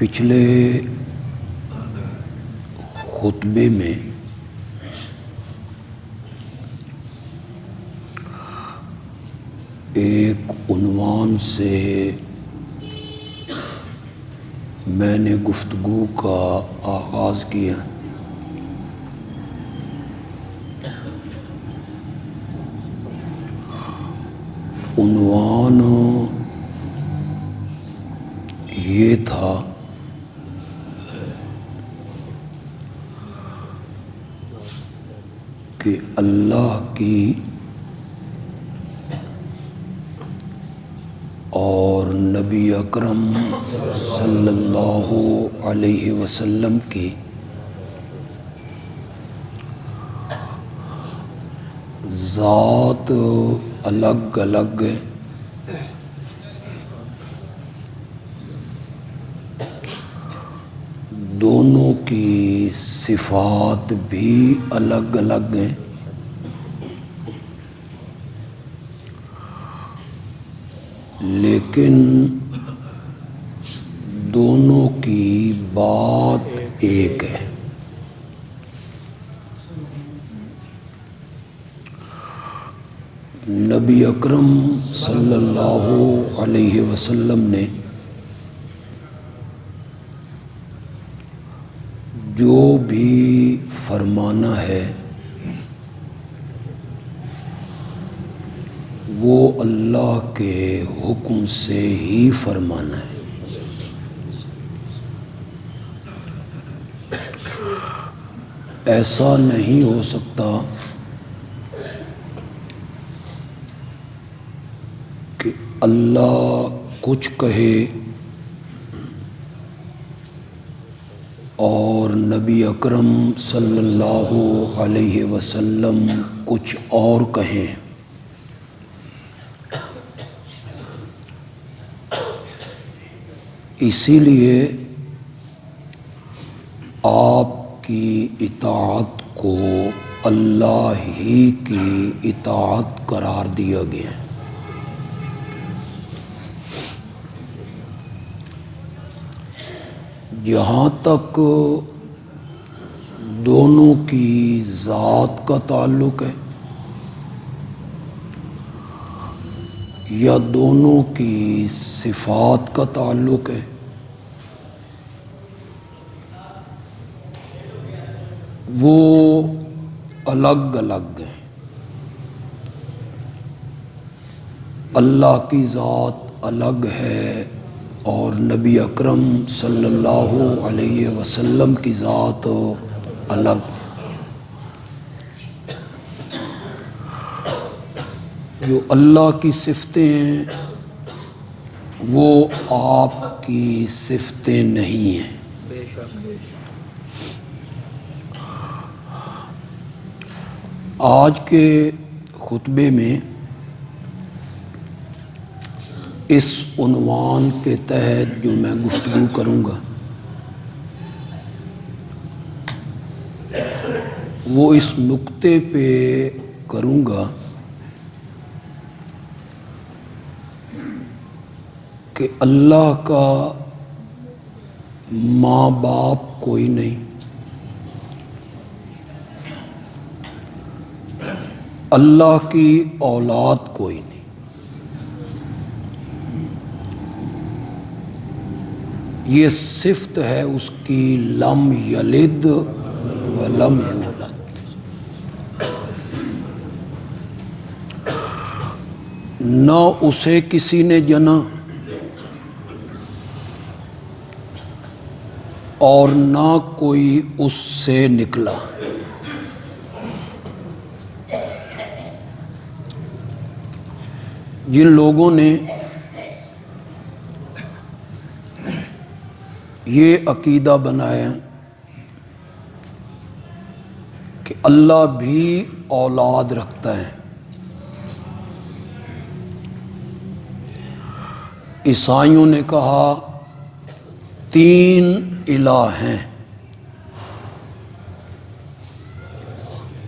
پچھلے خطبے میں ایک عنوان سے میں نے گفتگو کا آغاز کیا۔ عنوان یہ تھا کہ اللہ کی اور نبی اکرم صلی اللہ علیہ وسلم کی ذات الگ الگ ہے، دونوں کی صفات بھی الگ الگ ہیں، لیکن دونوں کی بات ایک ہے۔ نبی اکرم صلی اللہ علیہ وسلم نے جو بھی فرمانا ہے وہ اللہ کے حکم سے ہی فرمانا ہے۔ ایسا نہیں ہو سکتا کہ اللہ کچھ کہے اور نبی اکرم صلی اللہ علیہ وسلم کچھ اور کہیں۔ اسی لیے آپ کی اطاعت کو اللہ ہی کی اطاعت قرار دیا گیا ہے۔ جہاں تک دونوں کی ذات کا تعلق ہے یا دونوں کی صفات کا تعلق ہے، وہ الگ الگ ہیں۔ اللہ کی ذات الگ ہے اور نبی اکرم صلی اللہ علیہ وسلم کی ذات الگ۔ جو اللہ کی صفتیں ہیں وہ آپ کی صفتیں نہیں ہیں۔ آج کے خطبے میں اس عنوان کے تحت جو میں گفتگو کروں گا وہ اس نقطے پہ کروں گا کہ اللہ کا ماں باپ کوئی نہیں، اللہ کی اولاد کوئی نہیں، یہ صفت ہے اس کی لم یلد ولم یولد۔ نہ اسے کسی نے جنا اور نہ کوئی اس سے نکلا۔ جن لوگوں نے یہ عقیدہ بنایا کہ اللہ بھی اولاد رکھتا ہے، عیسائیوں نے کہا 3 الہ ہیں،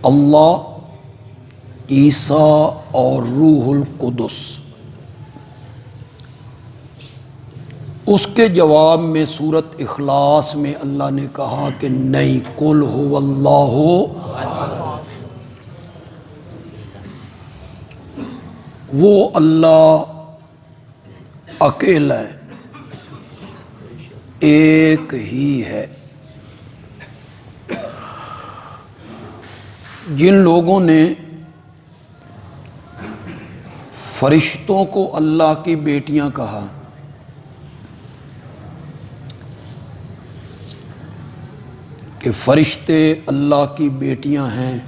اللہ، عیسیٰ اور روح القدس۔ اس کے جواب میں سورۃ اخلاص میں اللہ نے کہا کہ نہیں، قل هو اللہ، وہ اللہ اکیلا ہے، ایک ہی ہے۔ جن لوگوں نے فرشتوں کو اللہ کی بیٹیاں کہا، کہ فرشتے اللہ کی بیٹیاں ہیں،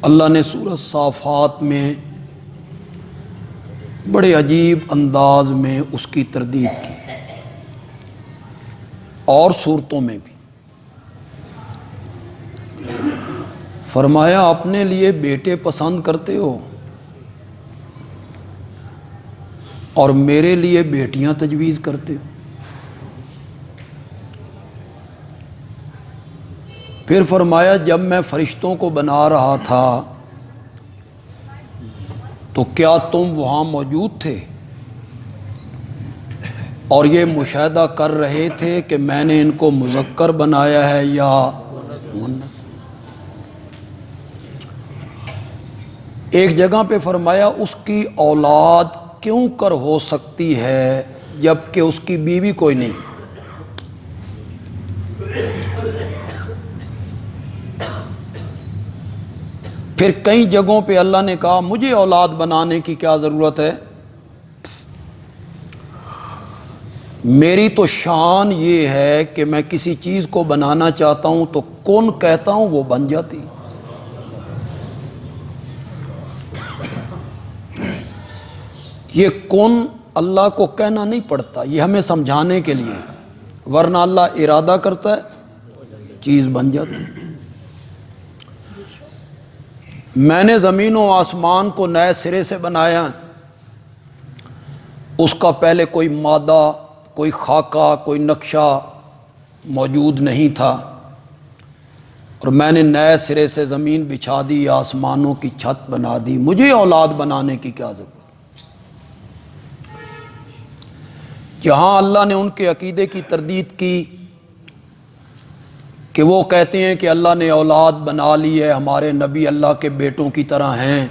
اللہ نے سورۃ صافات میں بڑے عجیب انداز میں اس کی تردید کی، اور صورتوں میں بھی فرمایا اپنے لیے بیٹے پسند کرتے ہو اور میرے لیے بیٹیاں تجویز کرتے ہو۔ پھر فرمایا جب میں فرشتوں کو بنا رہا تھا تو کیا تم وہاں موجود تھے اور یہ مشاہدہ کر رہے تھے کہ میں نے ان کو مذکر بنایا ہے یا مؤنث؟ ایک جگہ پہ فرمایا اس کی اولاد کیوں کر ہو سکتی ہے جبکہ اس کی بیوی کوئی نہیں۔ پھر کئی جگہوں پہ اللہ نے کہا مجھے اولاد بنانے کی کیا ضرورت ہے، میری تو شان یہ ہے کہ میں کسی چیز کو بنانا چاہتا ہوں تو کون کہتا ہوں وہ بن جاتی۔ یہ کون اللہ کو کہنا نہیں پڑتا، یہ ہمیں سمجھانے کے لیے، ورنہ اللہ ارادہ کرتا ہے چیز بن جاتی۔ میں نے زمین و آسمان کو نئے سرے سے بنایا، اس کا پہلے کوئی مادہ، کوئی خاکہ، کوئی نقشہ موجود نہیں تھا، اور میں نے نئے سرے سے زمین بچھا دی، آسمانوں کی چھت بنا دی، مجھے اولاد بنانے کی کیا ضرورت؟ جہاں اللہ نے ان کے عقیدے کی تردید کی کہ وہ کہتے ہیں کہ اللہ نے اولاد بنا لی ہے، ہمارے نبی اللہ کے بیٹوں کی طرح ہیں،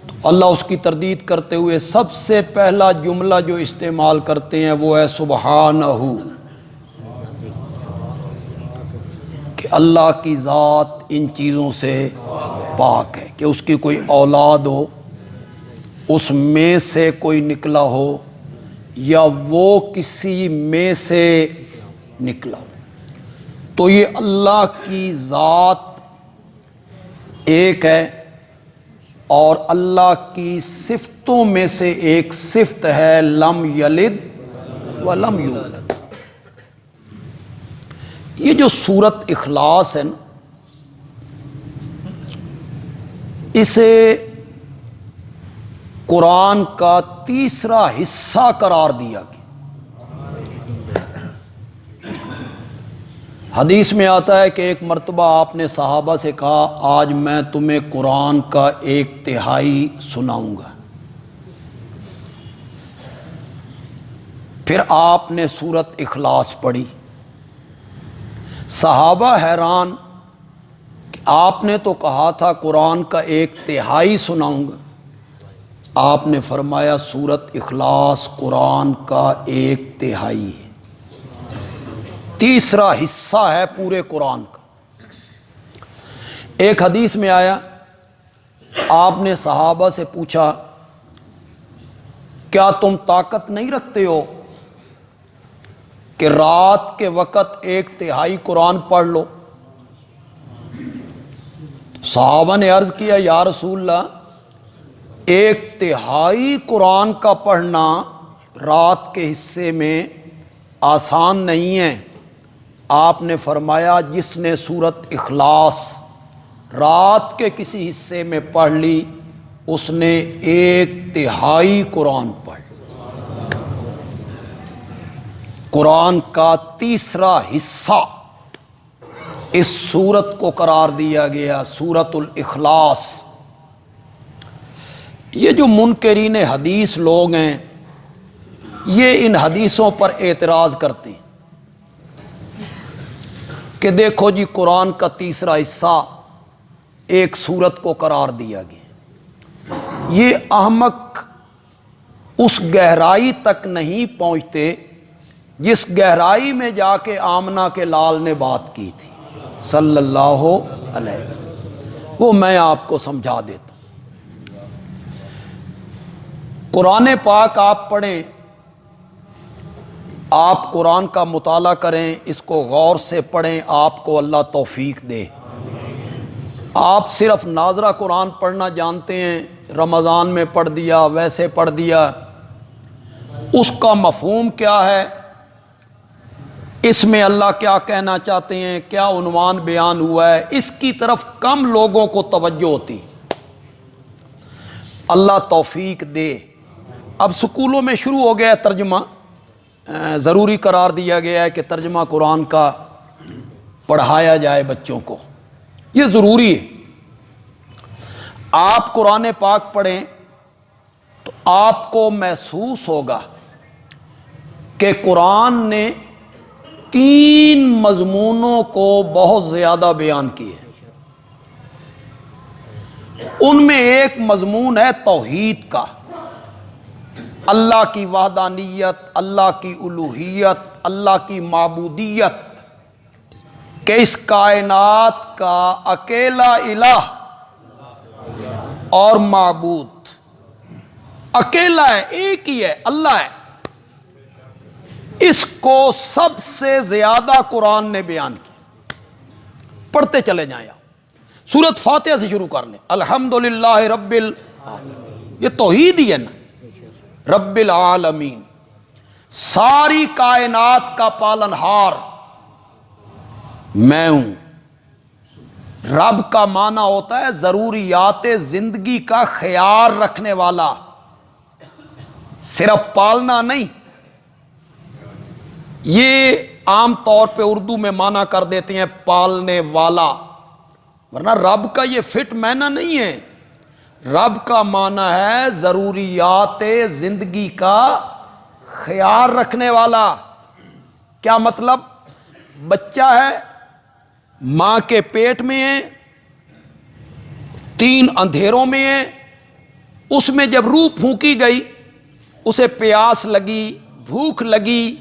تو اللہ اس کی تردید کرتے ہوئے سب سے پہلا جملہ جو استعمال کرتے ہیں وہ ہے سبحانہ، کہ اللہ کی ذات ان چیزوں سے پاک ہے کہ اس کی کوئی اولاد ہو، اس میں سے کوئی نکلا ہو یا وہ کسی میں سے نکلا ہو۔ تو یہ اللہ کی ذات ایک ہے، اور اللہ کی صفتوں میں سے ایک صفت ہے لم یلد ولم یولد۔ یہ جو سورۃ اخلاص ہے نا، اسے قرآن کا تیسرا حصہ قرار دیا گیا۔ حدیث میں آتا ہے کہ ایک مرتبہ آپ نے صحابہ سے کہا آج میں تمہیں قرآن کا 1/3 سناؤں گا۔ پھر آپ نے سورۃ اخلاص پڑھی، صحابہ حیران کہ آپ نے تو کہا تھا قرآن کا 1/3 سناؤں گا، آپ نے فرمایا سورۃ اخلاص قرآن کا 1/3 ہے، تیسرا حصہ ہے پورے قرآن کا۔ ایک حدیث میں آیا، آپ نے صحابہ سے پوچھا کیا تم طاقت نہیں رکھتے ہو کہ رات کے وقت 1/3 قرآن پڑھ لو؟ صحابہ نے عرض کیا یا رسول اللہ 1/3 قرآن کا پڑھنا رات کے حصے میں آسان نہیں ہے۔ آپ نے فرمایا جس نے سورۃ اخلاص رات کے کسی حصے میں پڑھ لی اس نے 1/3 قرآن پڑھ لی۔ قرآن کا تیسرا حصہ اس سورت کو قرار دیا گیا سورۃ الاخلاص۔ یہ جو منکرین حدیث لوگ ہیں یہ ان حدیثوں پر اعتراض کرتے ہیں کہ دیکھو جی قرآن کا تیسرا حصہ ایک سورت کو قرار دیا گیا، یہ احمق اس گہرائی تک نہیں پہنچتے جس گہرائی میں جا کے آمنہ کے لال نے بات کی تھی صلی اللہ علیہ وسلم، وہ میں آپ کو سمجھا دیتا ہوں۔ قرآن پاک آپ پڑھیں، آپ قرآن کا مطالعہ کریں، اس کو غور سے پڑھیں، آپ کو اللہ توفیق دے۔ آپ صرف ناظرہ قرآن پڑھنا جانتے ہیں، رمضان میں پڑھ دیا، ویسے پڑھ دیا، اس کا مفہوم کیا ہے، اس میں اللہ کیا کہنا چاہتے ہیں، کیا عنوان بیان ہوا ہے، اس کی طرف کم لوگوں کو توجہ ہوتی۔ اللہ توفیق دے۔ اب سکولوں میں شروع ہو گیا ہے ترجمہ، ضروری قرار دیا گیا ہے کہ ترجمہ قرآن کا پڑھایا جائے بچوں کو، یہ ضروری ہے۔ آپ قرآن پاک پڑھیں تو آپ کو محسوس ہوگا کہ قرآن نے 3 مضمونوں کو بہت زیادہ بیان کیے۔ ان میں ایک مضمون ہے توحید کا، اللہ کی وحدانیت، اللہ کی الوہیت، اللہ کی معبودیت، کہ اس کائنات کا اکیلا الہ اور معبود اکیلا ہے، ایک ہی ہے، اللہ ہے۔ اس کو سب سے زیادہ قرآن نے بیان کیا۔ پڑھتے چلے جائیں آپ، سورۃ فاتحہ سے شروع کر لیں، الحمدللہ رب العالمین، یہ توحید ہی ہے نا، رب العالمین، ساری کائنات کا پالنہار میں ہوں۔ رب کا معنی ہوتا ہے ضروریات زندگی کا خیال رکھنے والا، صرف پالنا نہیں۔ یہ عام طور پہ اردو میں معنی کر دیتے ہیں پالنے والا، ورنہ رب کا یہ فٹ معنی نہیں ہے۔ رب کا معنی ہے ضروریات زندگی کا خیال رکھنے والا۔ کیا مطلب؟ بچہ ہے، ماں کے پیٹ میں ہے، 3 اندھیروں میں ہے، اس میں جب روح پھونکی گئی، اسے پیاس لگی، بھوک لگی،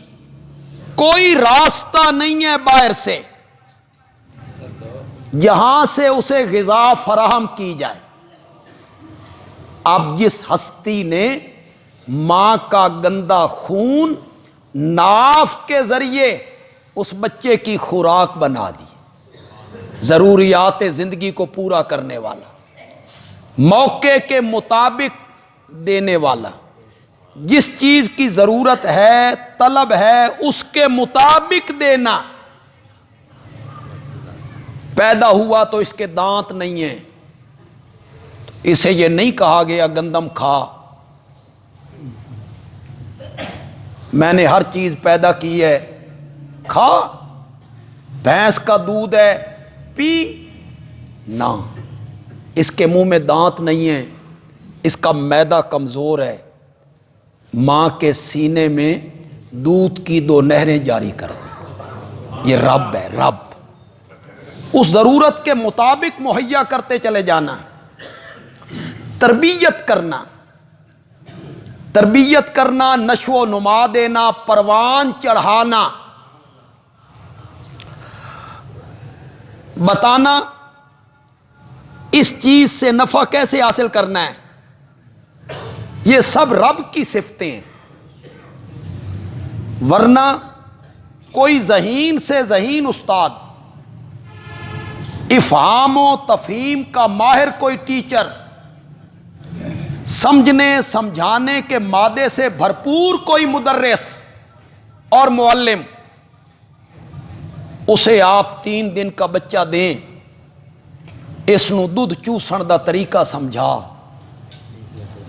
کوئی راستہ نہیں ہے باہر سے جہاں سے اسے غذا فراہم کی جائے۔ اب جس ہستی نے ماں کا گندا خون ناف کے ذریعے اس بچے کی خوراک بنا دی، ضروریات زندگی کو پورا کرنے والا، موقع کے مطابق دینے والا، جس چیز کی ضرورت ہے، طلب ہے، اس کے مطابق دینا۔ پیدا ہوا تو اس کے دانت نہیں ہیں، اسے یہ نہیں کہا گیا گندم کھا، میں نے ہر چیز پیدا کی ہے، کھا۔ بھینس کا دودھ ہے، پی نہ، اس کے منہ میں دانت نہیں ہیں، اس کا معدہ کمزور ہے، ماں کے سینے میں دودھ کی 2 نہریں جاری کر دی۔ یہ رب ہے، رب اس ضرورت کے مطابق مہیا کرتے چلے جانا، تربیت کرنا، تربیت کرنا، نشو و نما دینا، پروان چڑھانا، بتانا اس چیز سے نفع کیسے حاصل کرنا ہے۔ یہ سب رب کی صفتیں ہیں، ورنہ کوئی ذہین سے ذہین استاد، افہام و تفہیم کا ماہر کوئی ٹیچر، سمجھنے سمجھانے کے مادے سے بھرپور کوئی مدرس اور معلم، اسے آپ 3 دن کا بچہ دیں، اس نو دودھ چوسن دا طریقہ سمجھا،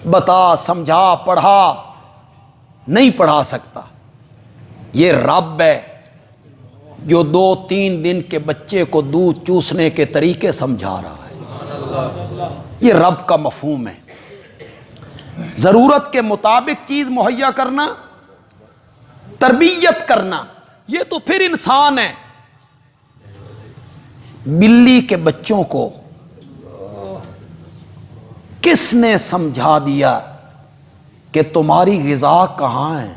بتا، سمجھا، پڑھا، نہیں پڑھا سکتا۔ یہ رب ہے جو 2-3 دن کے بچے کو دودھ چوسنے کے طریقے سمجھا رہا ہے۔ یہ رب کا مفہوم ہے۔ ضرورت کے مطابق چیز مہیا کرنا، تربیت کرنا، یہ تو پھر انسان ہے۔ بلی کے بچوں کو کس نے سمجھا دیا کہ تمہاری غذا کہاں ہے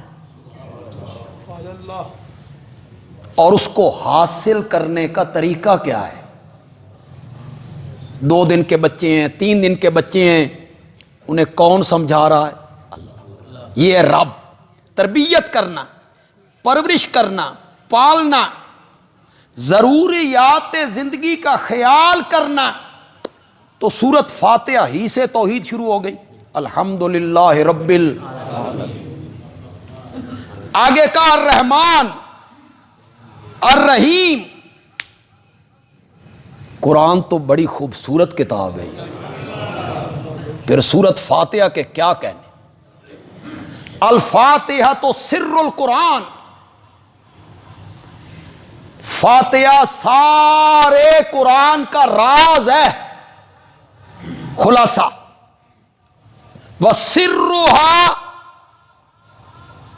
اور اس کو حاصل کرنے کا طریقہ کیا ہے؟ 2 دن کے بچے ہیں، 3 دن کے بچے ہیں، انہیں کون سمجھا رہا ہے؟ اللہ۔ یہ ہے رب۔ تربیت کرنا، پرورش کرنا، پالنا، ضروریات زندگی کا خیال کرنا، تو سورت فاتحہ ہی سے توحید شروع ہو گئی۔ الحمدللہ رب العالمین۔ آگے کا الرحمن الرحیم۔ قرآن تو بڑی خوبصورت کتاب ہے، پھر سورت فاتحہ کے کیا کہنے۔ الفاتحہ تو سر القرآن، فاتحہ سارے قرآن کا راز ہے، خلاصہ۔ وَسِرُّهَا،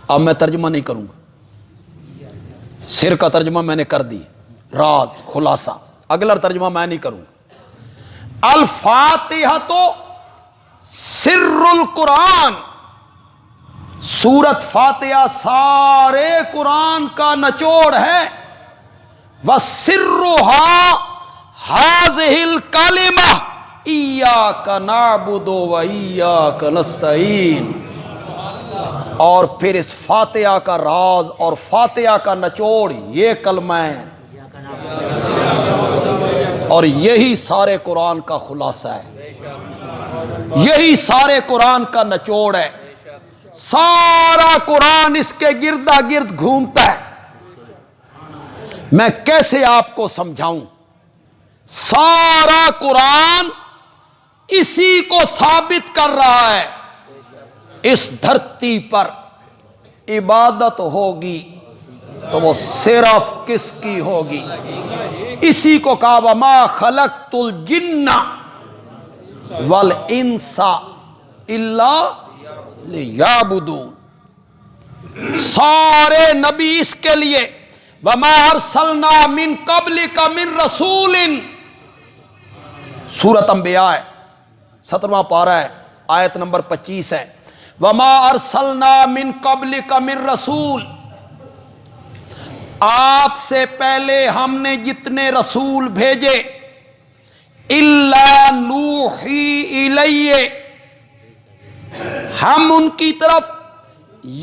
اب میں ترجمہ نہیں کروں گا، سر کا ترجمہ میں نے کر دی، راز، خلاصہ۔ اگلا ترجمہ میں نہیں کروں گا۔ الفاتحہ تو سر القرآن، سورت فاتحہ سارے قرآن کا نچوڑ ہے۔ وَسِرُّهَا هَذِهِ الْكَلِمَةُ إِيَّاكَ نَعْبُدُ وَإِيَّاكَ نَسْتَعِينُ۔ اور پھر اس فاتحہ کا راز اور فاتحہ کا نچوڑ یہ کلمہ ہے، اور یہی سارے قرآن کا خلاصہ ہے، یہی سارے قرآن کا نچوڑ ہے۔ سارا قرآن اس کے گردا گرد گھومتا ہے۔ میں کیسے آپ کو سمجھاؤں؟ سارا قرآن اسی کو ثابت کر رہا ہے، اس دھرتی پر عبادت ہوگی تو وہ صرف کس کی ہوگی؟ اسی کو کہا وَمَا خَلَقْتُ الْجِنَّ وَالْإِنسَ إِلَّا لِيَعْبُدُونِ۔ سارے نبی اس کے لیے وَمَا أَرْسَلْنَا مِن قَبْلِكَ مِن رَسُولٍ، سورۃ انبیاء ہے، 17واں پارہ ہے، آیت نمبر 25 ہے۔ وَمَا أَرْسَلْنَا مِن قَبْلِكَ مِن رَسُولٍ، آپ سے پہلے ہم نے جتنے رسول بھیجے، إِلَّا نُوحِي إِلَيْهِ، ہم ان کی طرف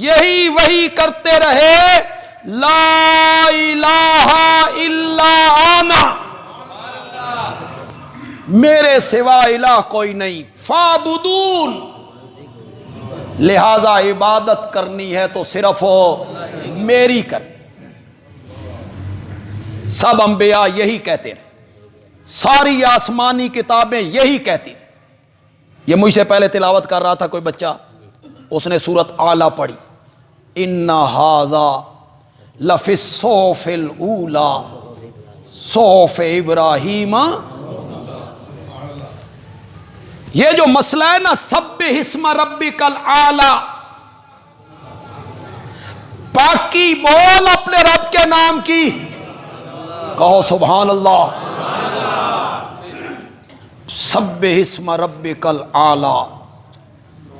یہی وحی کرتے رہے، لا الہ الا انا، میرے سوا الہ کوئی نہیں، فَاعْبُدُونِ، لہذا عبادت کرنی ہے تو صرف میری کر۔ سب انبیاء یہی کہتے رہے، ساری آسمانی کتابیں یہی کہتی۔ یہ مجھ سے پہلے تلاوت کر رہا تھا کوئی بچہ، اس نے سورۃ اعلیٰ پڑھی، اِنَّ هَذَا لَفِي الصُّحُفِ الْأُولَىٰ صُحُفِ ابراہیم۔ یہ جو مسئلہ ہے نا سبح اسم ربک الاعلیٰ، پاکی بول اپنے رب کے نام کی، کہو سبحان اللہ۔ سبح اسم ربک الاعلیٰ،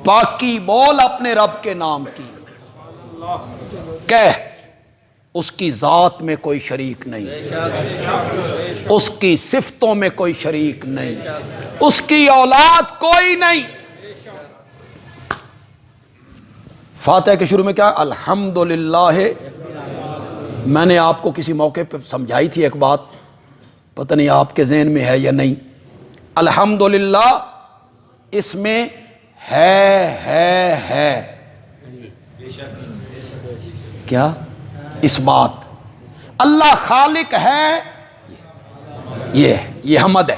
پاکی بول اپنے رب کے نام کی، کہہ اس کی ذات میں کوئی شریک نہیں، اس کی صفتوں میں کوئی شریک نہیں، اس کی اولاد کوئی نہیں۔ فاتحہ کے شروع میں کیا؟ الحمدللہ۔ میں نے آپ کو کسی موقع پہ سمجھائی تھی ایک بات، پتہ نہیں آپ کے ذہن میں ہے یا نہیں۔ الحمدللہ اس میں ہے کیا؟ اس بات اللہ خالق ہے، یہ حمد ہے۔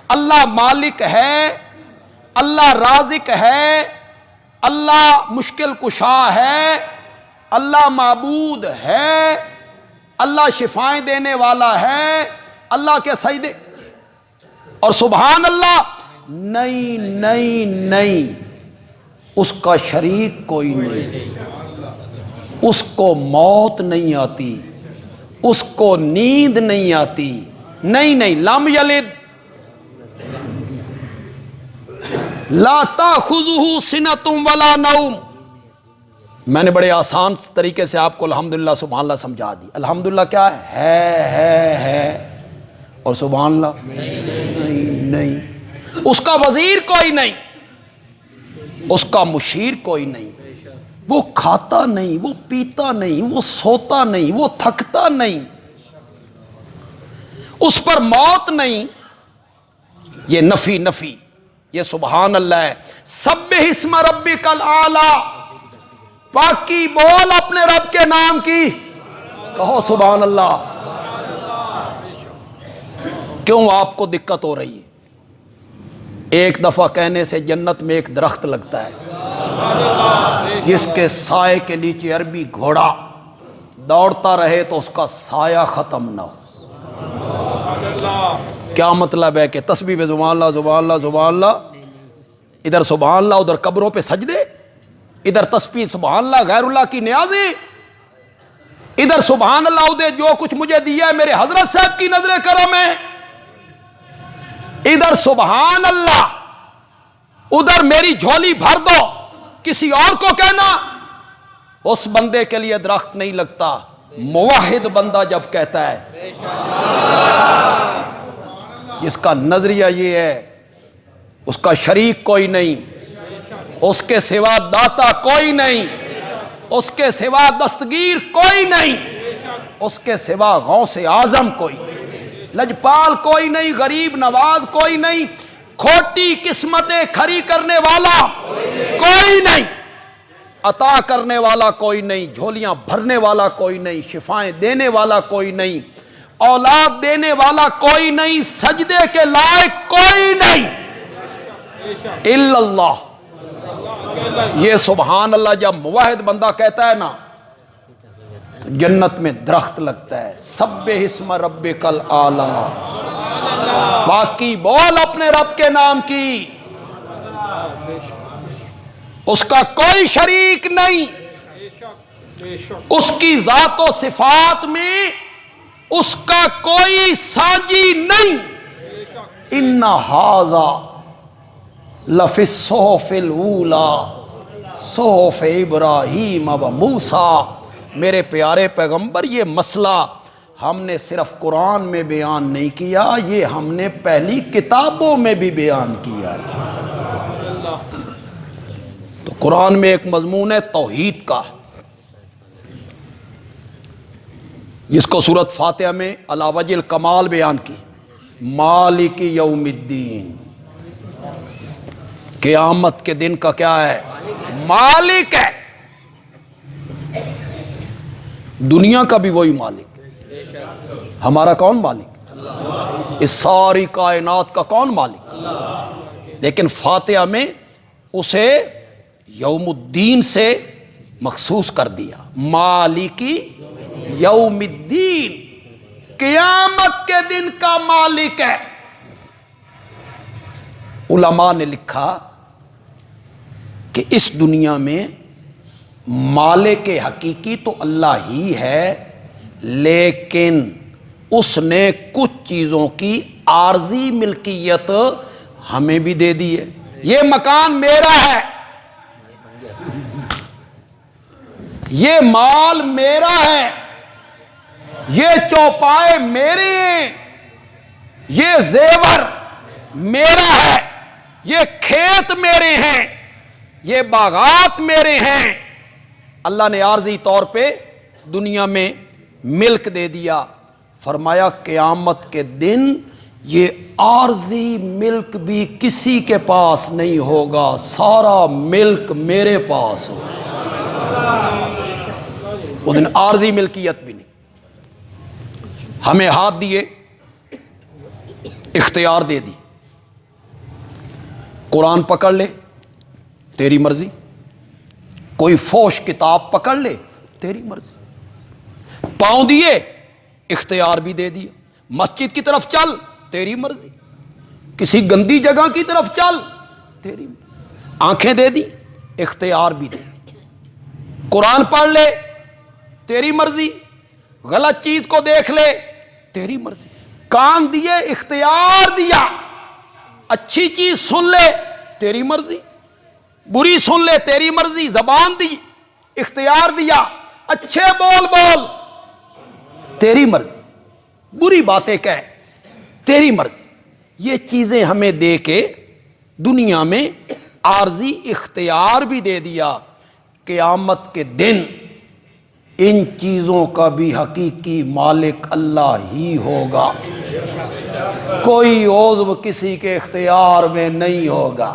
اللہ مالک ہے، اللہ رازق ہے، اللہ مشکل کشا ہے، اللہ معبود ہے، اللہ شفائیں دینے والا ہے، اللہ کے سجدے، اور سبحان اللہ نہیں نہیں نہیں، اس کا شریک کوئی نہیں، اس کو موت نہیں آتی، اس کو نیند نہیں آتی، نہیں لم یلد لا تاخذہ سنۃ ولا نوم۔ میں نے بڑے آسان طریقے سے آپ کو الحمدللہ سبحان اللہ سمجھا دی۔ الحمدللہ کیا ہے اور سبحان اللہ نہیں۔ اس کا وزیر کوئی نہیں، اس کا مشیر کوئی نہیں، وہ کھاتا نہیں، وہ پیتا نہیں، وہ سوتا نہیں، وہ تھکتا نہیں، اس پر موت نہیں۔ یہ نفی یہ سبحان اللہ ہے۔ سبح اسم ربک الاعلی، پاکی بول اپنے رب کے نام کی، کہو سبحان اللہ۔ کیوں آپ کو دقت ہو رہی ہے؟ ایک دفعہ کہنے سے جنت میں ایک درخت لگتا ہے جس کے سائے کے نیچے عربی گھوڑا دوڑتا رہے تو اس کا سایہ ختم نہ ہو۔ کیا مطلب ہے کہ تسبیح میں سبحان اللہ سبحان اللہ سبحان اللہ، ادھر سبحان اللہ ادھر قبروں پہ سجدے، ادھر تسبیح سبحان اللہ غیر اللہ کی نیازیں، ادھر سبحان اللہ ادھر جو کچھ مجھے دیا ہے میرے حضرت صاحب کی نظر کرم ہے، ادھر سبحان اللہ ادھر میری جھولی بھر دو، کسی اور کو کہنا۔ اس بندے کے لیے درخت نہیں لگتا، موحد بندہ جب کہتا ہے، جس کا نظریہ یہ ہے اس کا شریک کوئی نہیں، اس کے سوا داتا کوئی نہیں، اس کے سوا دستگیر کوئی نہیں، اس کے سوا غوث اعظم کوئی نہیں، لجپال کوئی نہیں، غریب نواز کوئی نہیں، کھوٹی قسمتیں کھری کرنے والا کوئی نہیں، عطا کرنے والا کوئی نہیں، جھولیاں بھرنے والا کوئی نہیں، شفائیں دینے والا کوئی نہیں، اولاد دینے والا کوئی نہیں، سجدے کے لائق کوئی نہیں الا اللہ۔ یہ سبحان اللہ جب موحد بندہ کہتا ہے نا تو جنت میں درخت لگتا ہے۔ سبح اسم ربک الاعلی، باقی بول اپنے رب کے نام کی، اس کا کوئی شریک نہیں، اس کی ذات و صفات میں اس کا کوئی ساجی نہیں۔ ان ھذا لفی الصحف الاولی صحف ابراہیم و موسیٰ۔ میرے پیارے پیغمبر، یہ مسئلہ ہم نے صرف قرآن میں بیان نہیں کیا، یہ ہم نے پہلی کتابوں میں بھی بیان کیا تھا۔ تو قرآن میں ایک مضمون ہے توحید کا، جس کو سورۃ فاتحہ میں علی وجہ الکمال بیان کی، مالک یوم الدین، قیامت کے دن کا کیا ہے؟ مالک ہے۔ دنیا کا بھی وہی مالک ہے، ہمارا کون مالک؟ اس ساری کائنات کا کون مالک؟ لیکن فاتحہ میں اسے یوم الدین سے مخصوص کر دیا، مالکی یوم الدین، قیامت کے دن کا مالک ہے۔ علماء نے لکھا کہ اس دنیا میں مالک حقیقی تو اللہ ہی ہے، لیکن اس نے کچھ چیزوں کی عارضی ملکیت ہمیں بھی دے دی ہے۔ یہ مکان میرا ہے، یہ مال میرا ہے، یہ چوپائے میرے ہیں، یہ زیور میرا ہے، یہ کھیت میرے ہیں، یہ باغات میرے ہیں۔ اللہ نے عارضی طور پہ دنیا میں ملک دے دیا، فرمایا قیامت کے دن یہ عارضی ملک بھی کسی کے پاس نہیں ہوگا، سارا ملک میرے پاس ہوگا۔ وہ دن عارضی ملکیت بھی نہیں، ہمیں ہاتھ دیے، اختیار دے دی، قرآن پکڑ لے تیری مرضی، کوئی فوش کتاب پکڑ لے تیری مرضی، پاؤں دیے اختیار بھی دے دیا، مسجد کی طرف چل تیری مرضی، کسی گندی جگہ کی طرف چل تیری مرضی، آنکھیں دے دی اختیار بھی دے دی۔ قرآن پڑھ لے تیری مرضی، غلط چیز کو دیکھ لے تیری مرضی، کان دیے اختیار دیا، اچھی چیز سن لے تیری مرضی، بری سن لے تیری مرضی، زبان دی اختیار دیا، اچھے بول بول تیری مرضی، بری باتیں کہہ تیری مرضی۔ یہ چیزیں ہمیں دے کے دنیا میں عارضی اختیار بھی دے دیا، قیامت کے دن ان چیزوں کا بھی حقیقی مالک اللہ ہی ہوگا، کوئی عضو کسی کے اختیار میں نہیں ہوگا۔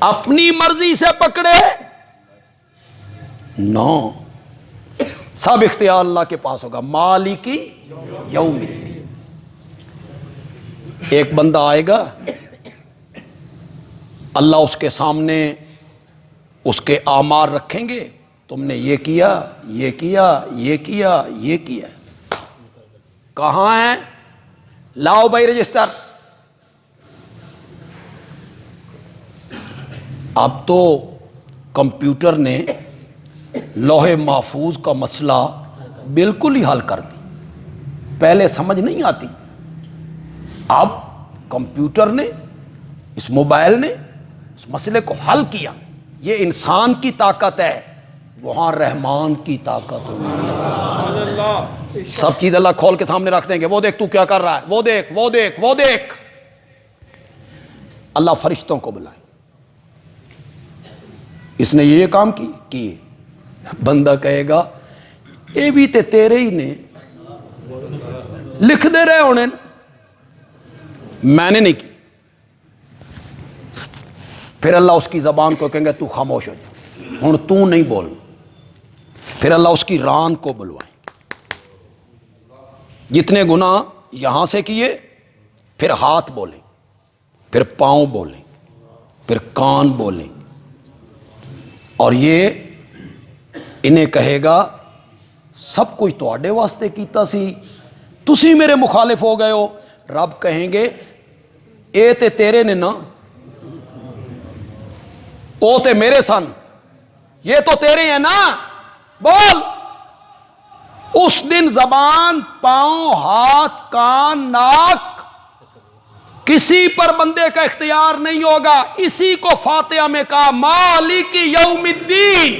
اپنی مرضی سے پکڑے نو، سب اختیار اللہ کے پاس ہوگا، مالک یوم الدین۔ ایک بندہ آئے گا، اللہ اس کے سامنے اس کے اعمال رکھیں گے، تم نے یہ کیا یہ کیا یہ کیا یہ کیا، کہاں ہے؟ لاؤ بھائی رجسٹر۔ اب تو کمپیوٹر نے لوح محفوظ کا مسئلہ بالکل ہی حل کر دی، پہلے سمجھ نہیں آتی، اب کمپیوٹر نے، اس موبائل نے اس مسئلے کو حل کیا۔ یہ انسان کی طاقت ہے، وہاں رحمان کی طاقت ہے۔ سب چیز اللہ کھول کے سامنے رکھ دیں گے، وہ دیکھ تو کیا کر رہا ہے، وہ دیکھ وہ دیکھ وہ دیکھ۔ اللہ فرشتوں کو بلائے، اس نے یہ کام کیے، بندہ کہے گا اے بھی تے تیرے ہی نے لکھ دے رہے ہونے، میں نے نہیں کی۔ پھر اللہ اس کی زبان کو کہیں گے تو خاموش ہو جا، ہن تو نہیں بول۔ پھر اللہ اس کی ران کو بلوائیں، جتنے گناہ یہاں سے کیے، پھر ہاتھ بولیں، پھر پاؤں بولیں، پھر کان بولیں، اور یہ انہیں کہے گا سب کچھ تواڈے واسطے کیتا سی، تسی میرے مخالف ہو گئے ہو۔ رب کہیں گے اے تے تیرے نے نا، او تے میرے سن، یہ تو تیرے ہیں نا، بول۔ اس دن زبان، پاؤں، ہاتھ، کان، ناک، کسی پر بندے کا اختیار نہیں ہوگا۔ اسی کو فاتحہ میں کہا مالک یوم الدین،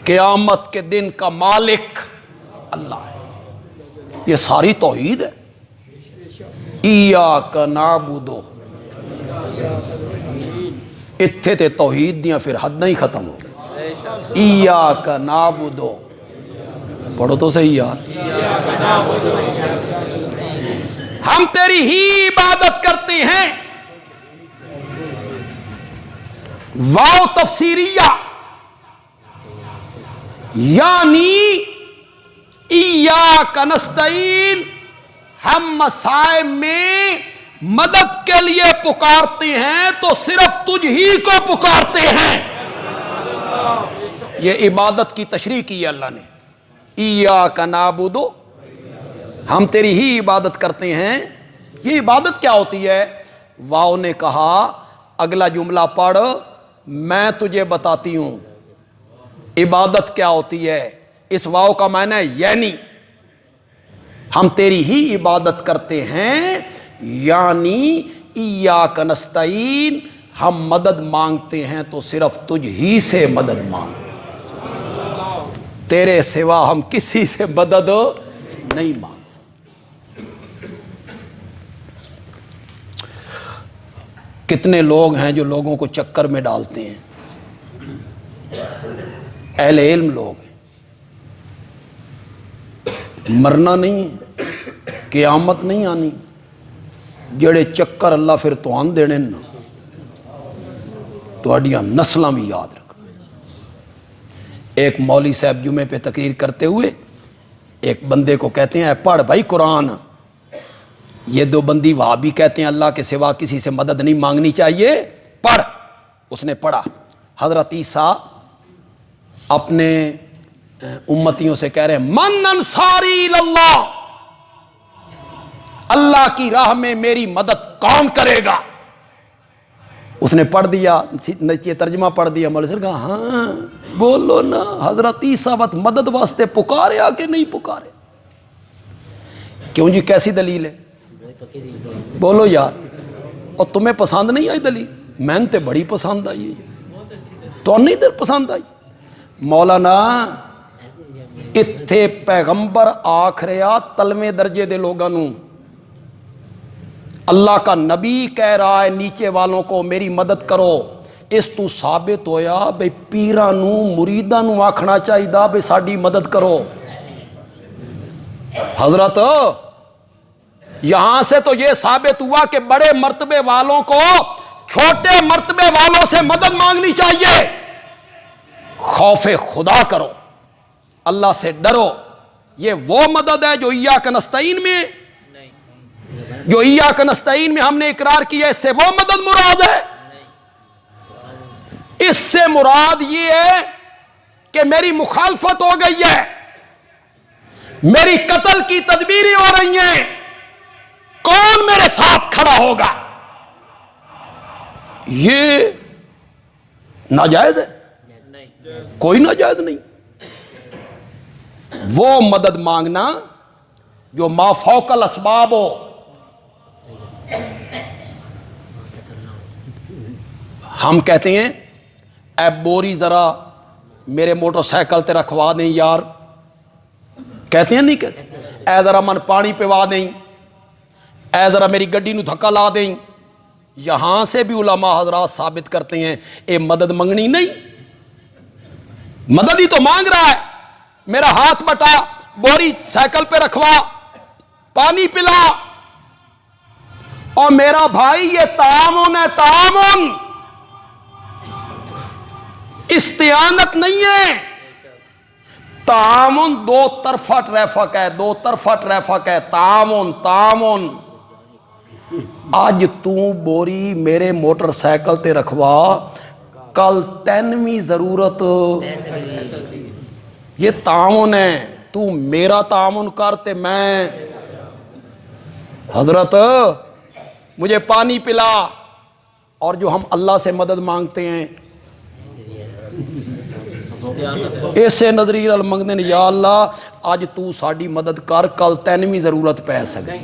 قیامت کے دن کا مالک اللہ ہے۔ یہ ساری توحید ہے۔ ایاک نعبد، اتھے تے توحید دیاں پھر حد نہیں ختم ہو۔ ایاک نعبد، پڑھو تو صحیح یار، ہم تیری ہی عبادت کرتے ہیں۔ واو تفسیریہ، یعنی ایاک نستعین، ہم مسائب میں مدد کے لیے پکارتے ہیں تو صرف تجھ ہی کو پکارتے ہیں۔ یہ عبادت کی تشریح کی ہے اللہ نے، ایاک نعبد، ہم تیری ہی عبادت کرتے ہیں۔ یہ عبادت کیا ہوتی ہے؟ واو نے کہا اگلا جملہ پڑھ، میں تجھے بتاتی ہوں عبادت کیا ہوتی ہے۔ اس واو کا معنی ہے یعنی، ہم تیری ہی عبادت کرتے ہیں، یعنی ایاک نستعین، ہم مدد مانگتے ہیں تو صرف تجھ ہی سے مدد مانگتے ہیں، تیرے سوا ہم کسی سے مدد نہیں مانگتے۔ کتنے لوگ ہیں جو لوگوں کو چکر میں ڈالتے ہیں، اہل علم لوگ ہیں، مرنا نہیں ہے، قیامت نہیں آنی، جڑے چکر اللہ پھر تو آن دینے نا، تو اڈیاں نسلاں بھی یاد رکھ۔ ایک مولوی صاحب جمعے پہ تقریر کرتے ہوئے ایک بندے کو کہتے ہیں اے پڑھ بھائی قرآن۔ یہ دو بندی وہاں بھی کہتے ہیں اللہ کے سوا کسی سے مدد نہیں مانگنی چاہیے، پڑھ۔ اس نے پڑھا، حضرت عیسیٰ اپنے امتیوں سے کہہ رہے ہیں من انصاری اللہ، اللہ کی راہ میں میری مدد کون کرے گا؟ اس نے پڑھ دیا، نیچے ترجمہ پڑھ دیا، مولوی صاحب کہا ہاں بولو نا، حضرت عیسیٰ وقت مدد واسطے پکارے آ کے نہیں پکارے؟ کیوں جی کیسی دلیل ہے؟ بولو یار، اور تمہیں پسند نہیں آئی دلیل؟ میں نے تے بڑی پسند آئی ہے، تو نہیں دل پسند آئی؟ مولانا اتھے پیغمبر آکھ رہا تلویں درجے دے لوگاں نوں، اللہ کا نبی کہہ رہا ہے نیچے والوں کو میری مدد کرو، اس تو ثابت ہویا بھئی پیراں نوں مریداں نوں آکھنا چاہیے دا بھئی ساڈی مدد کرو۔ حضرت یہاں سے تو یہ ثابت ہوا کہ بڑے مرتبے والوں کو چھوٹے مرتبے والوں سے مدد مانگنی چاہیے۔ خوف خدا کرو، اللہ سے ڈرو، یہ وہ مدد ہے جو ایاک نستعین میں، جو ایاک نستعین میں ہم نے اقرار کیا، اس سے وہ مدد مراد ہے؟ اس سے مراد یہ ہے کہ میری مخالفت ہو گئی ہے، میری قتل کی تدبیریں ہو رہی ہیں، کون میرے ساتھ کھڑا ہوگا؟ یہ ناجائز ہے؟ کوئی ناجائز نہیں۔ وہ مدد مانگنا جو ما فوق الاسباب ہو۔ ہم کہتے ہیں اے بوری ذرا میرے موٹر سائیکل تے رکھوا دیں یار، کہتے ہیں نہیں کہتے؟ اے ذرا من پانی پوا دیں، اے ذرا میری گڈی نو دھکا لا دیں۔ یہاں سے بھی علماء حضرات ثابت کرتے ہیں اے مدد منگنی نہیں، مدد ہی تو مانگ رہا ہے، میرا ہاتھ بٹا، بوری سائیکل پہ رکھوا، پانی پلا، اور میرا بھائی یہ تعاون ہے، تعاون، استعانت نہیں ہے۔ تعاون دو طرفہ ٹریفک ہے، دو طرفہ ٹریفک ہے، تعاون تعاون۔ آج تو بوری میرے موٹر سائیکل تے رکھوا، کل تینویں ضرورت، یہ تعاون ہے، تو میرا تعاون کرتے میں حضرت مجھے پانی پلا، اور جو ہم اللہ سے مدد مانگتے ہیں ایسے نظریر المنگدن، یا اللہ آج تو ساڑی مدد کر، کل تینویں ضرورت پہ سکے۔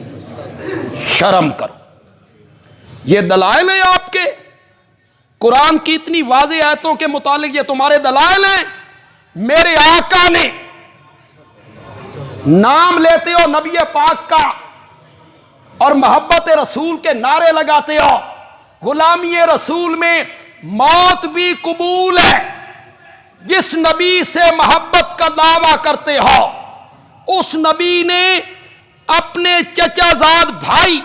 شرم کرو، یہ دلائل ہیں آپ کے قرآن کی اتنی واضح آیتوں کے متعلق، یہ تمہارے دلائل ہیں؟ میرے آقا نے نام لیتے ہو نبی پاک کا اور محبت رسول کے نعرے لگاتے ہو، غلامی رسول میں موت بھی قبول ہے، جس نبی سے محبت کا دعویٰ کرتے ہو اس نبی نے اپنے چچا زاد بھائی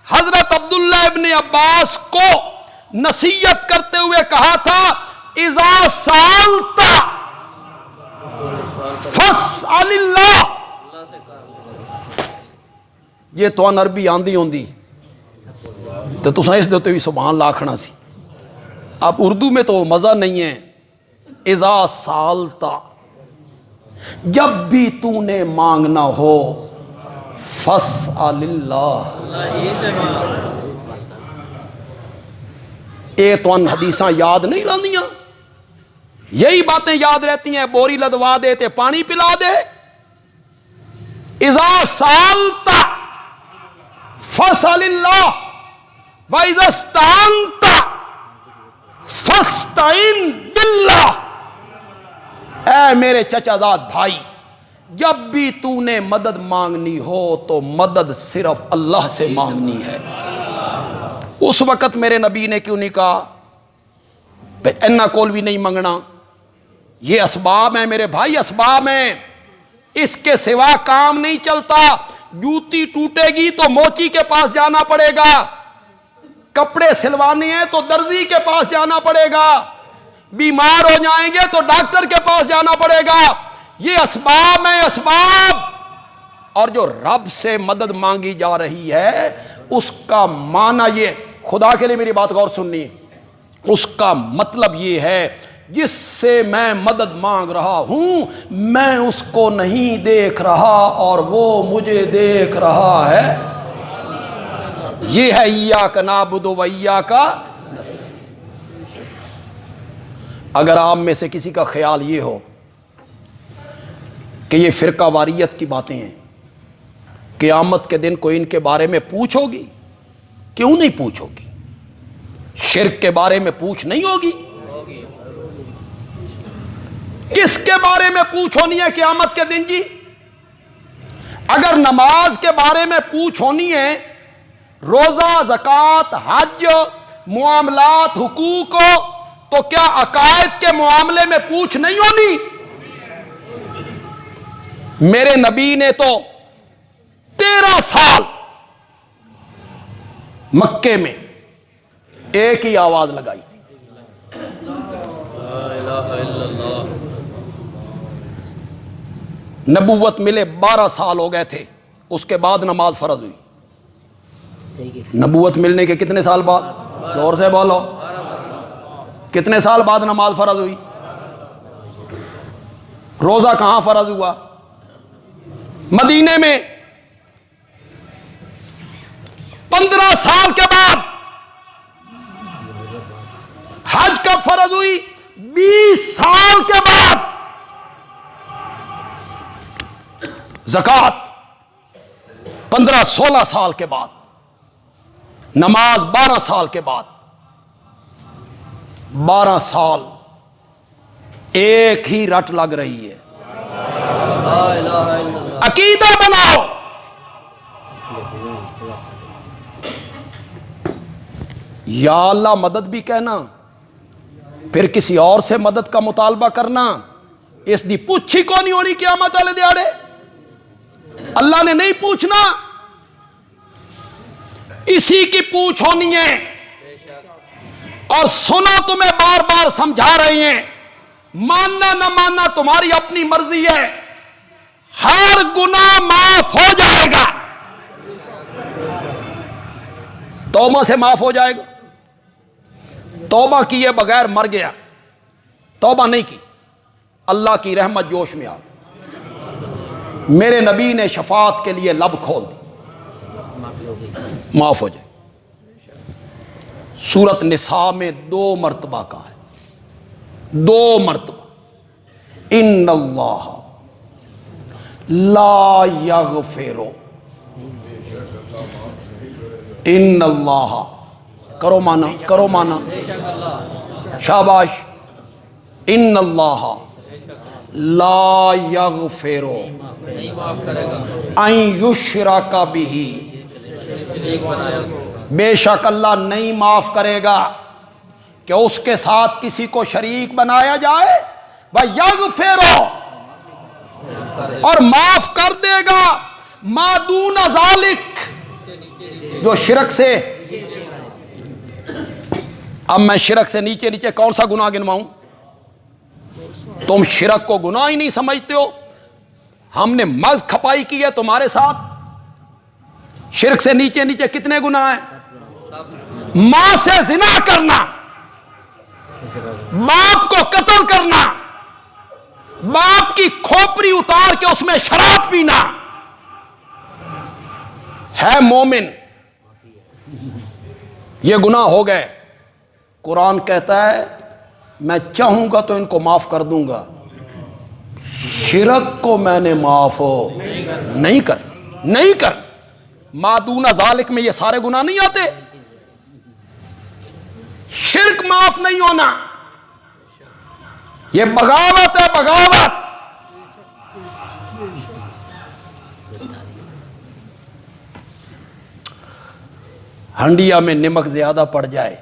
حضرت عبداللہ ابن عباس کو نصیحت کرتے ہوئے کہا تھا اذا سالت فاسأل اللہ۔ یہ تو عربی آندھی ہوندی تو تساں اس دیتے ہوئی سبحان اللہ آکھنا سی، اب اردو میں تو مزہ نہیں ہے۔ اذا سالتا، جب بھی تو نے مانگنا ہو، فاسأل اللہ۔ اے تو ان حدیثاں یاد نہیں رہندیاں، یہی باتیں یاد رہتی ہیں، بوری لدوا دے تے پانی پلا دے۔ اذا سالتا فاسأل اللہ وَإِذَا اسْتَعَنْتَ فَاسْتَعِنْ بِاللَّهِ۔ اے میرے چچا زاد بھائی، جب بھی تو نے مدد مانگنی ہو تو مدد صرف اللہ سے مانگنی ہے۔ اس وقت میرے نبی نے کیوں نہیں کہا اینا کول بھی نہیں منگنا؟ یہ اسباب ہیں میرے بھائی، اسباب ہیں، اس کے سوا کام نہیں چلتا۔ جوتی ٹوٹے گی تو موچی کے پاس جانا پڑے گا، کپڑے سلوانے ہیں تو درزی کے پاس جانا پڑے گا، بیمار ہو جائیں گے تو ڈاکٹر کے پاس جانا پڑے گا۔ یہ اسباب ہیں، اسباب۔ اور جو رب سے مدد مانگی جا رہی ہے اس کا معنی یہ، خدا کے لیے میری بات غور سننی، اس کا مطلب یہ ہے جس سے میں مدد مانگ رہا ہوں میں اس کو نہیں دیکھ رہا اور وہ مجھے دیکھ رہا ہے۔ یہ ہے ایاک نعبد و ایاک نستعین۔ اگر آپ میں سے کسی کا خیال یہ ہو کہ یہ فرقہ واریت کی باتیں ہیں، قیامت کے دن کوئی ان کے بارے میں پوچھو گی؟ کیوں نہیں پوچھو گی؟ شرک کے بارے میں پوچھ نہیں ہوگی؟ کس کے بارے میں پوچھ ہونی ہے قیامت کے دن جی؟ اگر نماز کے بارے میں پوچھ ہونی ہے، روزہ، زکوٰۃ، حج، معاملات، حقوق، تو کیا عقائد کے معاملے میں پوچھ نہیں ہونی؟ میرے نبی نے تو 13 سال مکے میں ایک ہی آواز لگائی تھی، نبوت ملے 12 سال ہو گئے تھے، اس کے بعد نماز فرض ہوئی۔ نبوت ملنے کے کتنے سال بعد؟ زور سے بولو، کتنے سال بعد نماز فرض ہوئی؟ روزہ کہاں فرض ہوا؟ مدینے میں۔ 15 سال کے بعد حج کا فرض ہوئی، 20 سال کے بعد زکوٰۃ، 15-16 سال کے بعد نماز، 12 سال کے بعد 12 سال ایک ہی رٹ لگ رہی ہے۔ عقیدہ بناؤ، یا اللہ مدد بھی کہنا، پھر کسی اور سے مدد کا مطالبہ کرنا، اس دی پوچھی کو نہیں ہونی قیامت والے دیہاڑے۔ اللہ نے نہیں پوچھنا، اسی کی پوچھ ہونی ہے۔ اور سنو، تمہیں بار بار سمجھا رہے ہیں، ماننا نہ ماننا تمہاری اپنی مرضی ہے، ہر گناہ معاف ہو جائے گا، توبہ سے معاف ہو جائے گا۔ توبہ کیے بغیر مر گیا، توبہ نہیں کی، اللہ کی رحمت جوش میں آ گئی، میرے نبی نے شفاعت کے لیے لب کھول دی، معاف ہو جائے۔ سورۃ نساء میں 2 مرتبہ کہا ہے، 2 مرتبہ، ان اللہ لا یغفر، ان اللہ، کرو مانا، کرو مانا، شاباش، ان اللہ لا یغفر ان یشرک بہ، بے شک اللہ نہیں معاف کرے گا کہ اس کے ساتھ کسی کو شریک بنایا جائے، وَيَغْفِرُ، اور معاف کر دے گا ما دون ذالک، جو شرک سے۔ اب میں شرک سے نیچے نیچے کون سا گناہ گنواؤں؟ تم شرک کو گناہ ہی نہیں سمجھتے ہو، ہم نے مغز کھپائی کی ہے تمہارے ساتھ۔ شرک سے نیچے نیچے کتنے گناہ ہیں؟ ماں سے زنا کرنا، باپ کو قتل کرنا، باپ کی کھوپڑی اتار کے اس میں شراب پینا، ہے مومن، یہ گناہ ہو گئے۔ قرآن کہتا ہے میں چاہوں گا تو ان کو معاف کر دوں گا، شرک کو میں نے معاف نہیں کر۔ ما دون ذالک میں یہ سارے گناہ نہیں آتے، شرک معاف نہیں ہونا، یہ بغاوت ہے، بغاوت۔ ہنڈیا میں نمک زیادہ پڑ جائے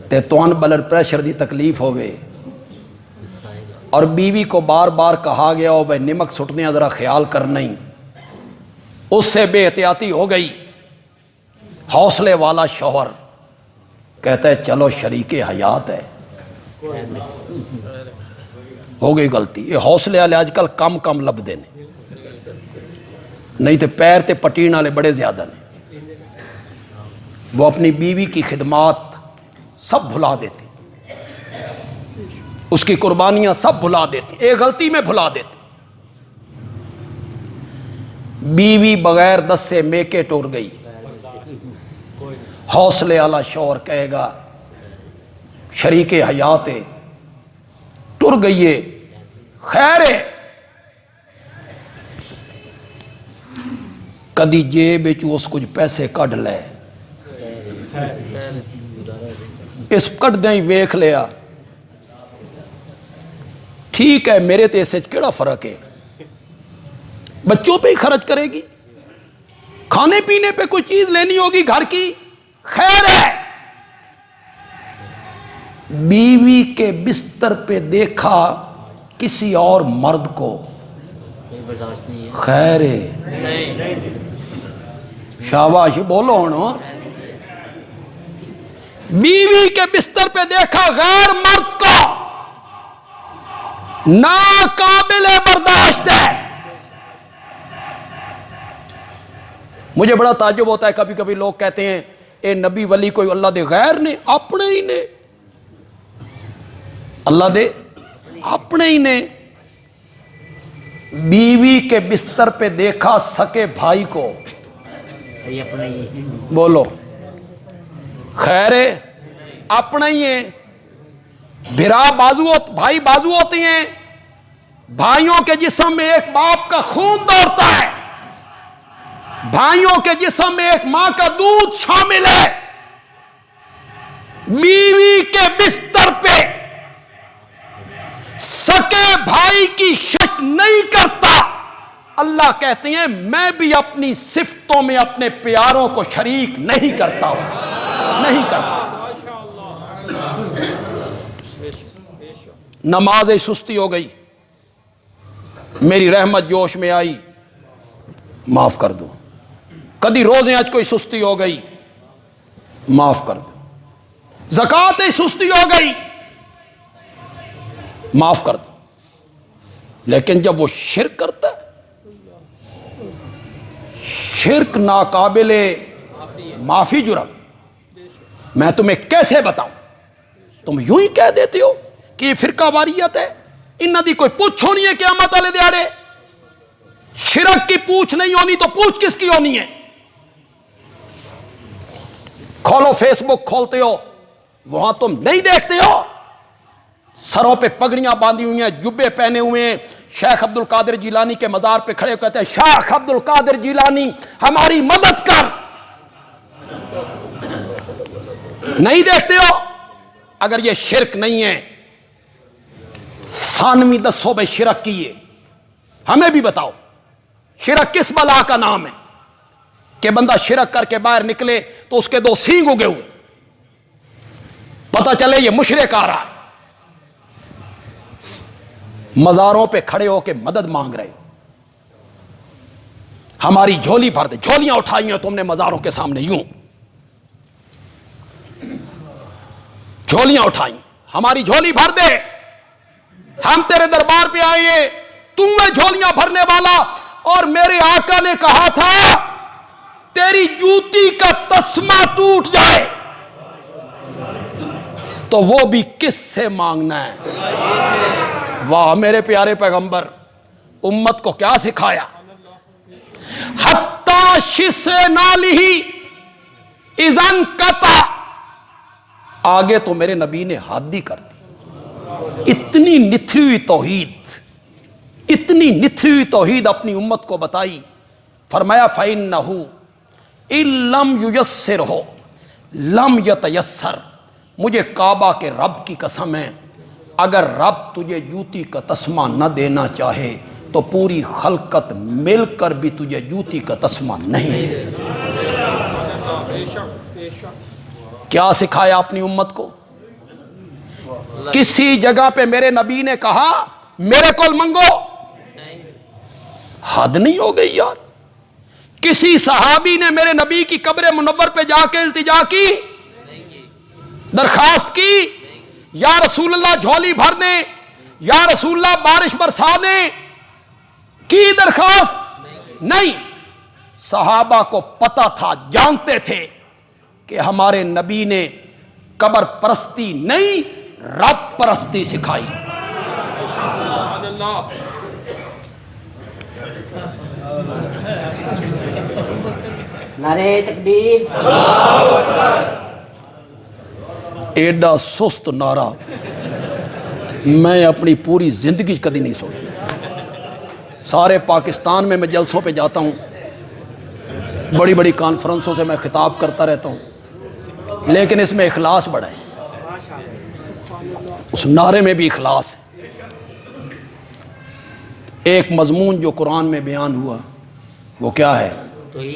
تے توان بلڈ پریشر دی تکلیف ہوئے، اور بیوی کو بار بار کہا گیا ہو بھائی نمک سٹنے ذرا خیال کرنا ہی، اس سے بے احتیاطی ہو گئی، حوصلے والا شوہر کہتا ہے چلو شریک حیات ہے، ہو گئی غلطی۔ یہ حوصلے والے آج کل کم لبدے نے، نہیں تو پیر تے پٹین والے بڑے زیادہ نے، وہ اپنی بیوی کی خدمات سب بھلا دیتے، اس کی قربانیاں سب بھلا دیتے، ایک غلطی میں بھلا دیتے۔ بیوی بغیر 10 سے میکے ٹور گئی، حوصلے والا شوہر کہے گا شریک حیات ہے، ٹر گئی ہے، خیر ہے، کدی جیب اس کچھ پیسے کڈ لے، اس کٹ دیں ویکھ لیا، ٹھیک ہے میرے تے اس کیڑا فرق ہے، بچوں پہ ہی خرچ کرے گی، کھانے پینے پہ کوئی چیز لینی ہوگی گھر کی، خیر ہے، بیوی کے بستر پہ دیکھا کسی اور مرد کو، خیر ہے، شاباش بولو ہوں، بیوی کے بستر پہ دیکھا غیر مرد کو، ناقابل برداشت ہے۔ مجھے بڑا تعجب ہوتا ہے، کبھی کبھی لوگ کہتے ہیں اے نبی ولی کوئی اللہ دے غیر نے، اپنے ہی نے، اللہ دے اپنے ہی نے، بیوی کے بستر پہ دیکھا سکے بھائی کو، بولو خیر ہے، اپنا ہی ہے، بھائی بازو ہوتے ہیں، بھائیوں کے جسم میں ایک باپ کا خون دوڑتا ہے، بھائیوں کے جسم میں ایک ماں کا دودھ شامل ہے، بیوی کے بستر پہ سکے بھائی کی شش نہیں کرتا، اللہ کہتے ہیں میں بھی اپنی صفتوں میں اپنے پیاروں کو شریک نہیں کرتا ہوں، نہیں کرتا۔ نماز سستی ہو گئی، میری رحمت جوش میں آئی، معاف کر دو، کدی روزیں آج کوئی سستی ہو گئی، معاف کر دو، زکوٰۃ سستی ہو گئی، معاف کر دو، لیکن جب وہ شرک کرتا ہے، شرک ناقابل معافی جرم، میں تمہیں کیسے بتاؤں، تم یوں ہی کہہ دیتے ہو کہ یہ فرقہ واریت ہے، انہاں دی کوئی پوچھ ہونی ہے قیامت والے دیہاڑے، شرک کی پوچھ نہیں ہونی تو پوچھ کس کی ہونی ہے؟ کھولو فیس بک کھولتے ہو، وہاں تم نہیں دیکھتے ہو سروں پہ پگڑیاں باندھی ہوئی ہیں، جبے پہنے ہوئے ہیں، شیخ عبد القادر جیلانی کے مزار پہ کھڑے کہتے ہیں شیخ عبد القادر جیلانی ہماری مدد کر، نہیں دیکھتے ہو؟ اگر یہ شرک نہیں ہے، ثانوی دسو بھائی شرک کی ہے، ہمیں بھی بتاؤ شرک کس بلا کا نام ہے کہ بندہ شرک کر کے باہر نکلے تو اس کے دو سینگ اگے ہوئے، پتہ چلے یہ مشرک آ رہا ہے، مزاروں پہ کھڑے ہو کے مدد مانگ رہے، ہماری جھولی بھر دے، جھولیاں اٹھائی ہیں تم نے مزاروں کے سامنے، یوں جھولیاں اٹھائی، ہماری جھولی بھر دے، ہم تیرے دربار پہ آئے ہیں، تم میں جھولیاں بھرنے والا، اور میرے آقا نے کہا تھا تیری جوتی کا تسمہ ٹوٹ جائے تو وہ بھی کس سے مانگنا ہے؟ واہ میرے پیارے پیغمبر، امت کو کیا سکھایا، حتی شس نالہی اذن قطع، آگے تو میرے نبی نے حد ہی کر دی، اتنی نتھی ہوئی توحید، اتنی نتھی ہوئی توحید اپنی امت کو بتائی، فرمایا فَإِنَّهُ إِن لَمْ يُيَسِّرْهُ لَمْ يَتَيَسَّرْ، مجھے کعبہ کے رب کی قسم ہے اگر رب تجھے جوتی کا تسمہ نہ دینا چاہے تو پوری خلقت مل کر بھی تجھے جوتی کا تسمہ نہیں دے سکتی۔ کیا سکھایا اپنی امت کو؟ کسی جگہ پہ میرے نبی نے کہا میرے کول منگو، حد نہیں ہو گئی یار؟ کسی صحابی نے میرے نبی کی قبر منور پہ جا کے التجا کی، درخواست کی یا رسول اللہ جھولی بھر دیں، یا رسول اللہ بارش برسا دیں، کی درخواست؟ نہیں، صحابہ کو پتہ تھا، جانتے تھے کہ ہمارے نبی نے قبر پرستی نہیں رب پرستی سکھائی۔ نعرہ تکبیر، ایڈا سست نعرہ میں اپنی پوری زندگی کبھی نہیں سنا. سارے پاکستان میں جلسوں پہ جاتا ہوں, بڑی بڑی کانفرنسوں سے میں خطاب کرتا رہتا ہوں, لیکن اس میں اخلاص بڑا ہے, اس نعرے میں بھی اخلاص ہے. ایک مضمون جو قرآن میں بیان ہوا وہ کیا ہے؟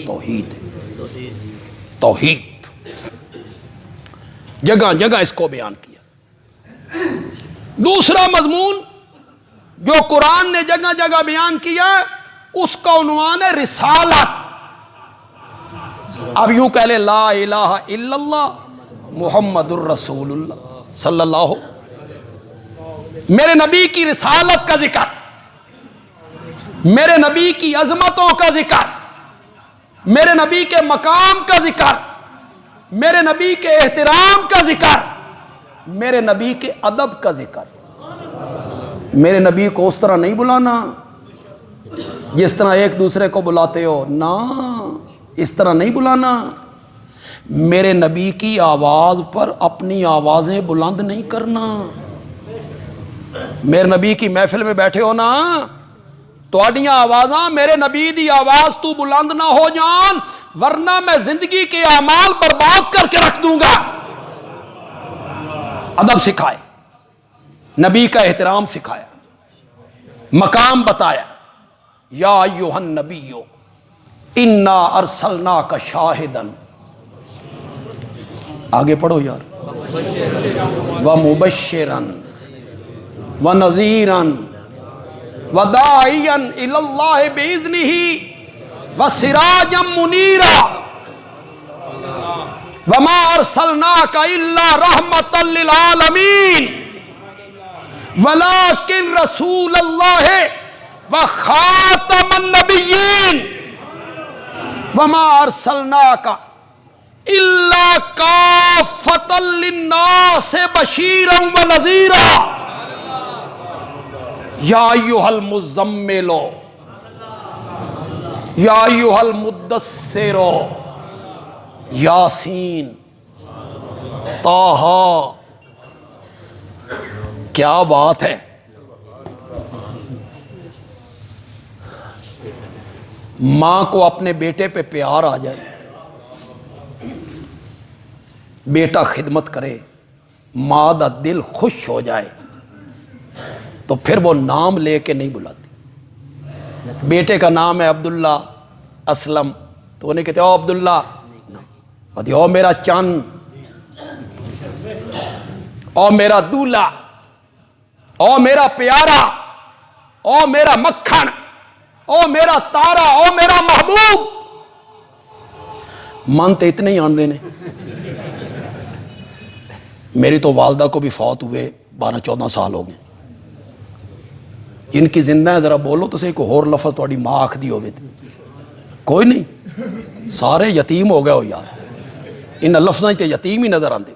توحید. توحید جگہ جگہ اس کو بیان کیا. دوسرا مضمون جو قرآن نے جگہ جگہ بیان کیا اس کا عنوان ہے رسالت. اب یوں کہہ لے لا الہ الا اللہ محمد الرسول اللہ صلی اللہ. میرے نبی کی رسالت کا ذکر, میرے نبی کی عظمتوں کا ذکر, میرے نبی کے مقام کا ذکر, میرے نبی کے احترام کا ذکر, میرے نبی کے ادب کا ذکر. میرے نبی کو اس طرح نہیں بلانا جس طرح ایک دوسرے کو بلاتے ہو, نا اس طرح نہیں بلانا. میرے نبی کی آواز پر اپنی آوازیں بلند نہیں کرنا. میرے نبی کی محفل میں بیٹھے ہو نا, تواڈیاں آوازاں میرے نبی دی آواز تو بلند نہ ہو جان, ورنہ میں زندگی کے اعمال برباد کر کے رکھ دوں گا. ادب سکھائے, نبی کا احترام سکھایا, مقام بتایا. یا ایھا النبی انا ارسلناک شاہدا, آگے پڑھو یار, ومبشرا ونذیرا وداعیا الی اللہ باذنہ وسراجا منیرا وما ارسلناک الا رحمتا للعالمین ولکن رسول اللہ وخاتم النبیین وما ارسلناک الا کافۃ للناس بشیرا ونذیرا یا ایھا المزمل یا ایھا المدثر یاسین طٰہٰ. کیا بات ہے. ماں کو اپنے بیٹے پہ پیار آ جائے, بیٹا خدمت کرے, ماں دا دل خوش ہو جائے, تو پھر وہ نام لے کے نہیں بلاتی. بیٹے کا نام ہے عبداللہ, اسلم, تو انہیں کہتے او عبداللہ, او میرا چند, او میرا دولہا, او میرا پیارا, او میرا مکھن, او میرا تارا, او میرا محبوب. من تو اتنے ہی آن دینے. میری تو والدہ کو بھی فوت ہوئے 12-14 سال ہو گئے. جن کی زندہ ہے ذرا بولو تو صحیح, کوئی اور لفظ تھوڑی ماں آکھ دی ہوئے تھی. کوئی نہیں, سارے یتیم ہو گئے ہو یار, ان لفظاں تے یتیم ہی نظر آندے.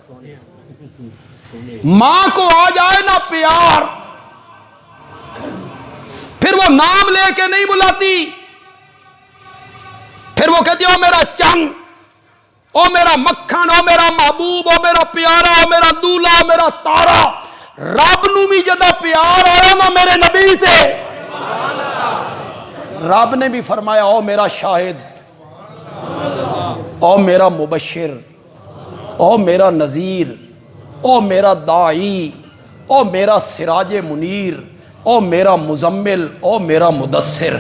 ماں کو آ جائے نا پیار, پھر وہ نام لے کے نہیں بلاتی, پھر وہ کہتی او میرا چند, او میرا مکھن, او میرا محبوب, او میرا پیارا, او میرا دولہا, او میرا تارا. رب نو بھی جدا پیار آیا نا میرے نبی تے, رب نے بھی فرمایا او میرا شاہد, او میرا مبشر, او میرا نذیر, او میرا داعی, او میرا سراج منیر, او میرا مزمل, او میرا مدثر.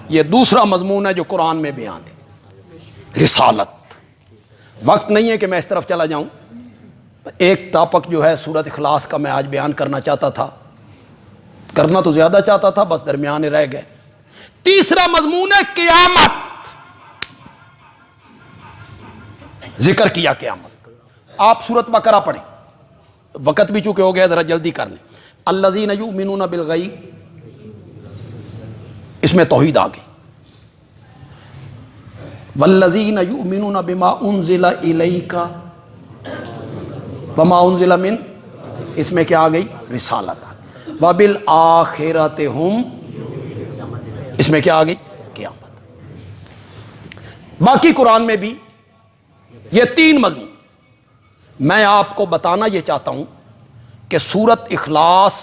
یہ دوسرا مضمون ہے جو قرآن میں بیان ہے, رسالت. وقت نہیں ہے کہ میں اس طرف چلا جاؤں. ایک ٹاپک جو ہے سورۃ اخلاص کا میں آج بیان کرنا چاہتا تھا, کرنا تو زیادہ چاہتا تھا, بس درمیانے رہ گئے. تیسرا مضمون ہے قیامت. ذکر کیا قیامت. آپ سورۃ بقرہ پڑھیں, وقت بھی چونکہ ہو گیا ذرا جلدی کر لیں. الذین یؤمنون بالغیب, اس میں توحید آ گئی. والذین یؤمنون بما انزل الیک وما انزل من, اس میں کیا آ گئی؟ رسالت. وبالآخرۃ ہم, اس میں کیا آ گئی؟ قیامت. باقی قرآن میں بھی یہ 3 مضمون, میں آپ کو بتانا یہ چاہتا ہوں کہ سورت اخلاص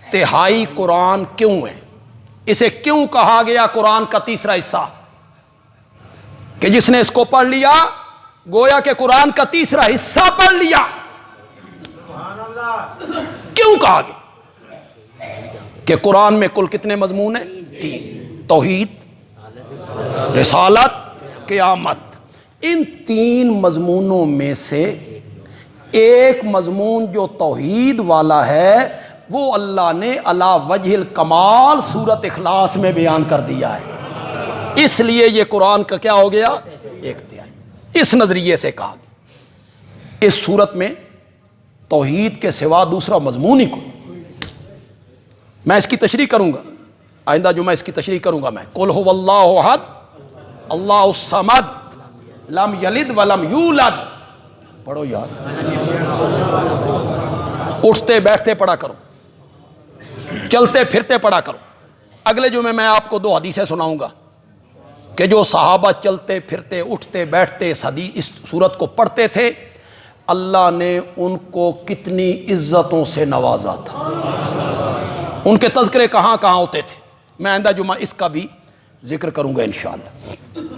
تہائی قرآن کیوں ہے، اسے کیوں کہا گیا قرآن کا تیسرا حصہ، کہ جس نے اس کو پڑھ لیا گویا کہ قرآن کا تیسرا حصہ پڑھ لیا۔ کیوں کہا گیا؟ کہ قرآن میں کل کتنے مضمون ہیں؟ 3، توحید، رسالت، قیامت۔ ان 3 مضمونوں میں سے ایک مضمون جو توحید والا ہے وہ اللہ نے علی وجہ الکمال سورت اخلاص میں بیان کر دیا ہے، اس لیے یہ قرآن کا کیا ہو گیا؟ 1/3۔ اس نظریے سے کہا گیا اس صورت میں توحید کے سوا دوسرا مضمون ہی کوئی۔ میں اس کی تشریح کروں گا، آئندہ جو میں اس کی تشریح کروں گا، میں قل هو اللہ احد اللہ الصمد لم یلد ولم یولد، پڑھو یار، اٹھتے بیٹھتے پڑھا کرو، چلتے پھرتے پڑھا کرو۔ اگلے جمعے میں آپ کو 2 حدیثیں سناؤں گا کہ جو صحابہ چلتے پھرتے اٹھتے بیٹھتے اس سورت کو پڑھتے تھے، اللہ نے ان کو کتنی عزتوں سے نوازا تھا، ان کے تذکرے کہاں کہاں ہوتے تھے۔ میں آئندہ جمعہ اس کا بھی ذکر کروں گا انشاءاللہ۔